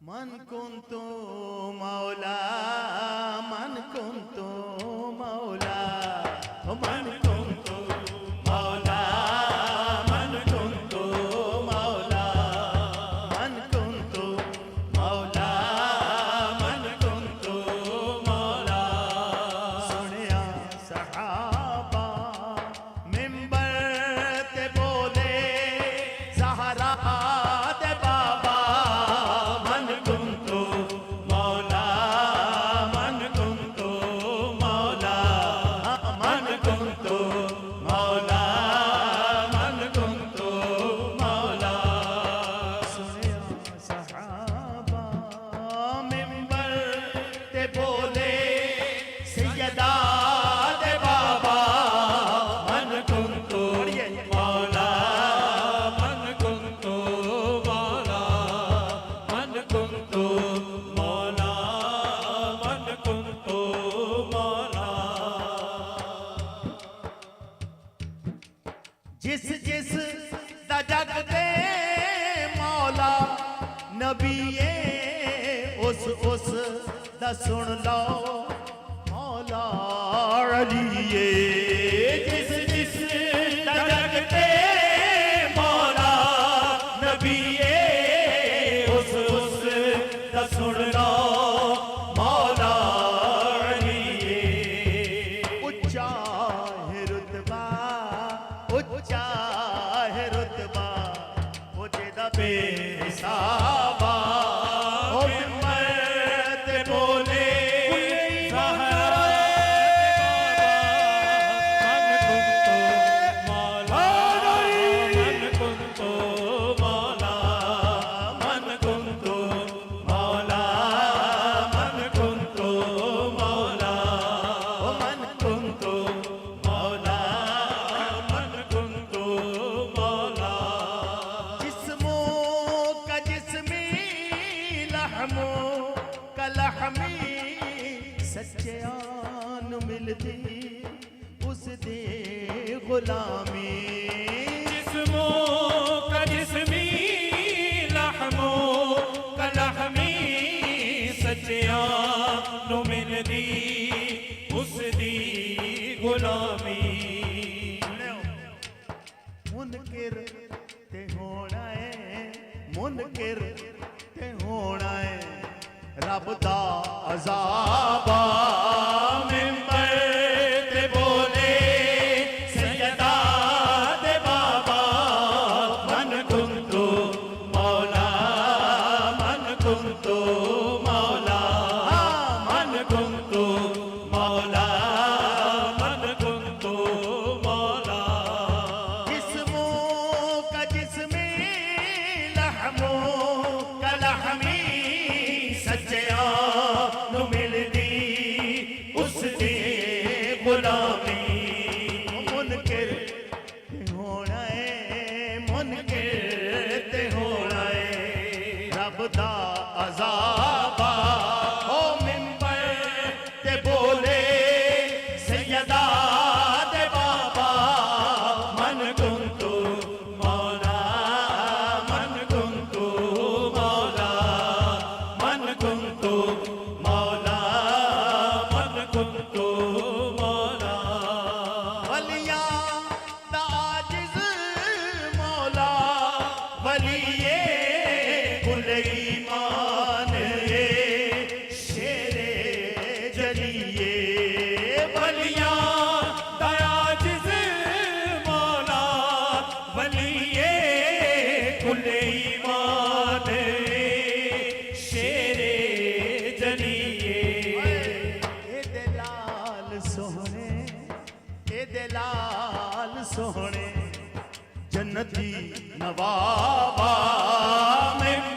मन कुंतु मौला मन कुंतु मौला मन कुंतु मौला मन कुंतु मौला मन कुंतु मौला मन कुंतु मौला सुनिया सहाबा मिंबर ते बोले सहारा दे बाबा मन कुंतु मौला मन कुंतु मौला मन कुंतु मौला मन कुंतु मौला सुनिया सहाबा मिंबर ते बोले सैयदा दे बाबा मन कुंतु मौला मन कुंतु मौला मन कुंतु मौला मन कुंतु मौला जिस जिस दा जग दे मौला नबीए उस दा सुन लो मौला अलीए जिस जिस दा जग दे मौला नबीए उस दा सुन लो मौला अलीए उच्चा है रुतबा वो जेदा बेहिसाबा ओ मिंबर ते बोले सहारा मन कुंतु मौला मन कुंतु मौला मन कुंतु मौला मन कुंतु मौला मन कुंतु मौला जिस्मों का जिस्मी लहमों का लहमी सच्चे आन मिलती उस दे गुलामी जिस्मों का जिस्मी लहमों का लहमी सच्चे आन मिलती उस दी गुलामी मुनकिर ते होना है मुनकिर ते होना है रब दा अज़ाबा मिंबर ते बोले सैयदा दे बाबा मन कुंतु मौला मन कुंतु मौला मन कुंतु मौला मन कुंतु मौला जिस्मों का जिस्मी लहमों का लहमी सच्चे आन मिलती उस दी गुलामी मुनकिर ते होना है मुनकिर ते होना है रब दा अज़ाबा ओ मिंबर ते बोले सैयदा दे बाबा मन कुंतु मौला मन कुंतु मौला मन कुंतु मौला मन कुंतु मौला वलिया दा आजिज़ मौला वलिए कुल ईमान शेरे जलिए वलिया दा आजिज़ मौला वलिए कुल ईमान शेरे जलिए ए दलाल सोहने जन्नती नवाबा में